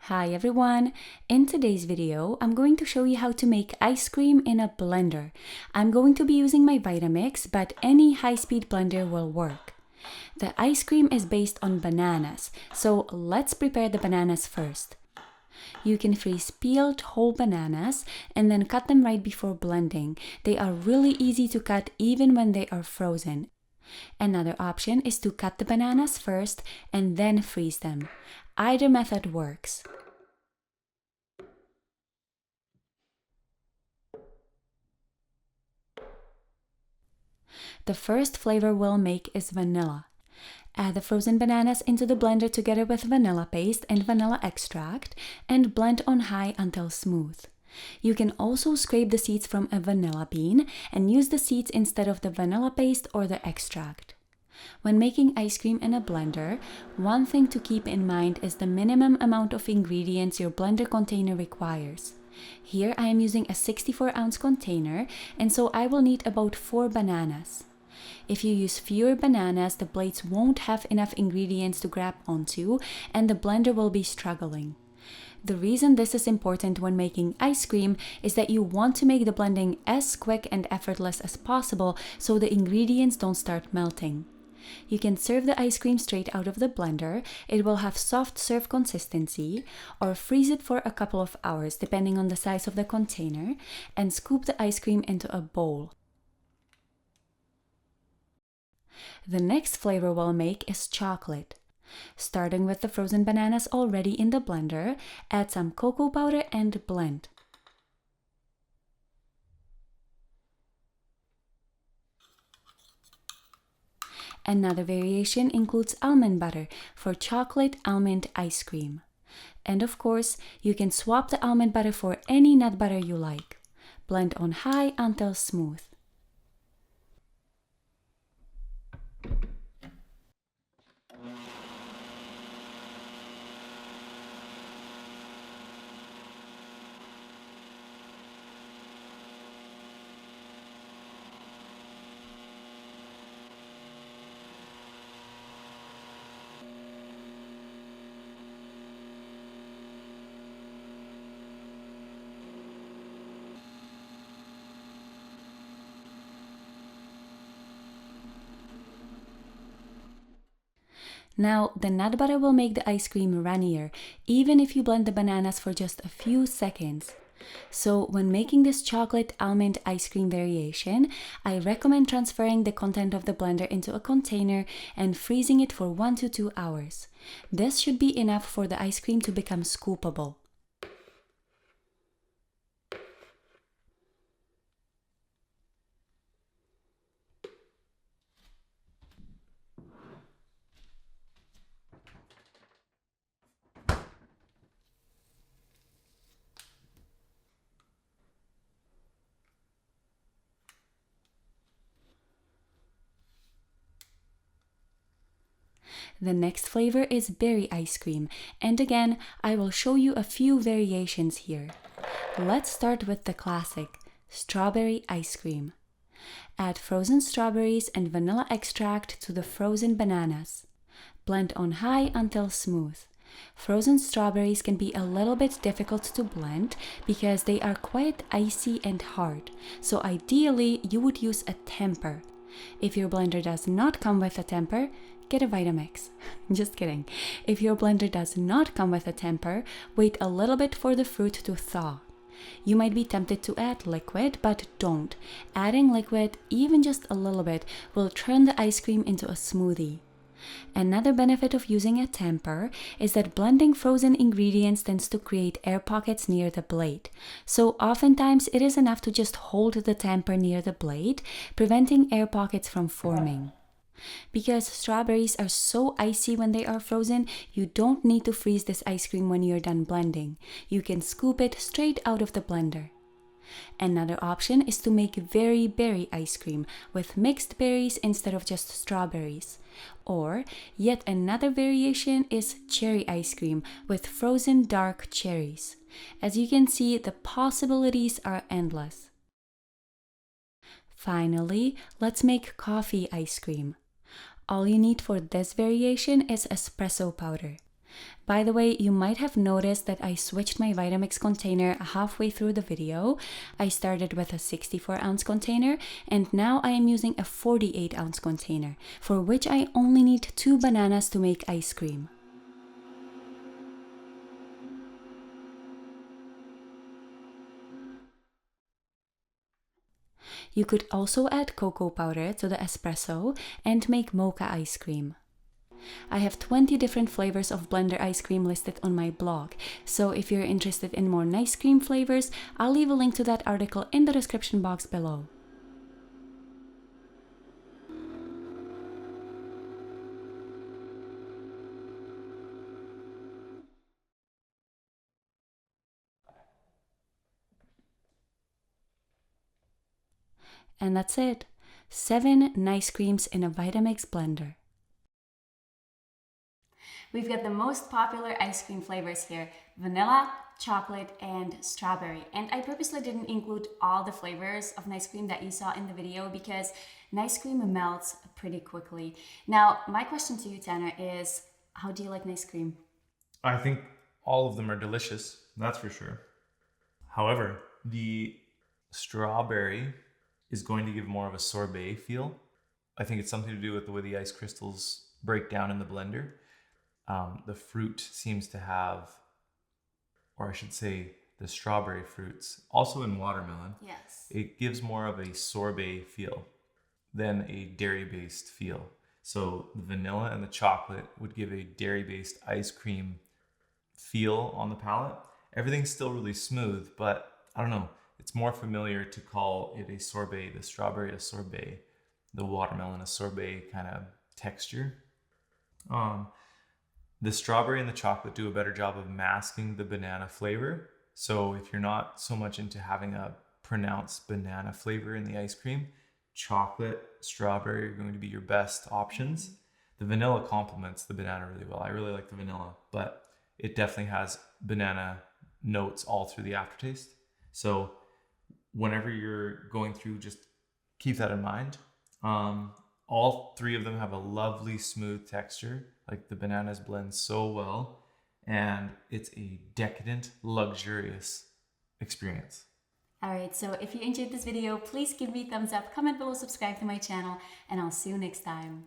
Hi everyone! In today's video, I'm going to show you how to make ice cream in a blender. I'm going to be using my Vitamix, but any high-speed blender will work. The ice cream is based on bananas, so let's prepare the bananas first. You can freeze peeled whole bananas and then cut them right before blending. They are really easy to cut even when they are frozen. Another option is to cut the bananas first and then freeze them. Either method works. The first flavor we'll make is vanilla. Add the frozen bananas into the blender together with vanilla paste and vanilla extract and blend on high until smooth. You can also scrape the seeds from a vanilla bean and use the seeds instead of the vanilla paste or the extract. When making ice cream in a blender, one thing to keep in mind is the minimum amount of ingredients your blender container requires. Here I am using a 64-ounce container, and so I will need about 4 bananas. If you use fewer bananas, the blades won't have enough ingredients to grab onto, and the blender will be struggling. The reason this is important when making ice cream is that you want to make the blending as quick and effortless as possible so the ingredients don't start melting. You can serve the ice cream straight out of the blender, it will have soft serve consistency, or freeze it for a couple of hours depending on the size of the container, and scoop the ice cream into a bowl. The next flavor we'll make is chocolate. Starting with the frozen bananas already in the blender, add some cocoa powder and blend. Another variation includes almond butter for chocolate almond ice cream. And of course, you can swap the almond butter for any nut butter you like. Blend on high until smooth. Now, the nut butter will make the ice cream runnier, even if you blend the bananas for just a few seconds. So, when making this chocolate almond ice cream variation, I recommend transferring the content of the blender into a container and freezing it for 1 to 2 hours. This should be enough for the ice cream to become scoopable. The next flavor is berry ice cream, and again, I will show you a few variations here. Let's start with the classic, strawberry ice cream. Add frozen strawberries and vanilla extract to the frozen bananas. Blend on high until smooth. Frozen strawberries can be a little bit difficult to blend because they are quite icy and hard, so ideally you would use a temper. If your blender does not come with a temper, get a Vitamix. Just kidding. If your blender does not come with a temper, wait a little bit for the fruit to thaw. You might be tempted to add liquid, but don't. Adding liquid, even just a little bit, will turn the ice cream into a smoothie. Another benefit of using a temper is that blending frozen ingredients tends to create air pockets near the blade. So oftentimes it is enough to just hold the temper near the blade, preventing air pockets from forming. Because strawberries are so icy when they are frozen, you don't need to freeze this ice cream when you're done blending. You can scoop it straight out of the blender. Another option is to make very berry ice cream with mixed berries instead of just strawberries. Or, yet another variation is cherry ice cream with frozen dark cherries. As you can see, the possibilities are endless. Finally, let's make coffee ice cream. All you need for this variation is espresso powder. By the way, you might have noticed that I switched my Vitamix container halfway through the video. I started with a 64-ounce container and now I am using a 48-ounce container, for which I only need 2 bananas to make ice cream. You could also add cocoa powder to the espresso and make mocha ice cream. I have 20 different flavors of blender ice cream listed on my blog, so if you're interested in more nice cream flavors, I'll leave a link to that article in the description box below. And that's it. 7 nice creams in a Vitamix blender. We've got the most popular ice cream flavors here: vanilla, chocolate, and strawberry. And I purposely didn't include all the flavors of nice cream that you saw in the video because nice cream melts pretty quickly. Now, my question to you, Tanner, is how do you like nice cream? I think all of them are delicious, that's for sure. However, the strawberry is going to give more of a sorbet feel. I think it's something to do with the way the ice crystals break down in the blender. The fruit seems to have, or I should say the strawberry fruits, also in watermelon. Yes. It gives more of a sorbet feel than a dairy-based feel. So the vanilla and the chocolate would give a dairy-based ice cream feel on the palate. Everything's still really smooth, but I don't know. It's more familiar to call it a sorbet, the strawberry a sorbet, the watermelon a sorbet kind of texture. The strawberry and the chocolate do a better job of masking the banana flavor. So if you're not so much into having a pronounced banana flavor in the ice cream, chocolate, strawberry are going to be your best options. The vanilla complements the banana really well. I really like the vanilla, but it definitely has banana notes all through the aftertaste. So whenever you're going through, just keep that in mind. All 3 of them have a lovely smooth texture. Like the bananas blend so well, and it's a decadent, luxurious experience. Alright, so if you enjoyed this video, please give me a thumbs up, comment below, subscribe to my channel, and I'll see you next time.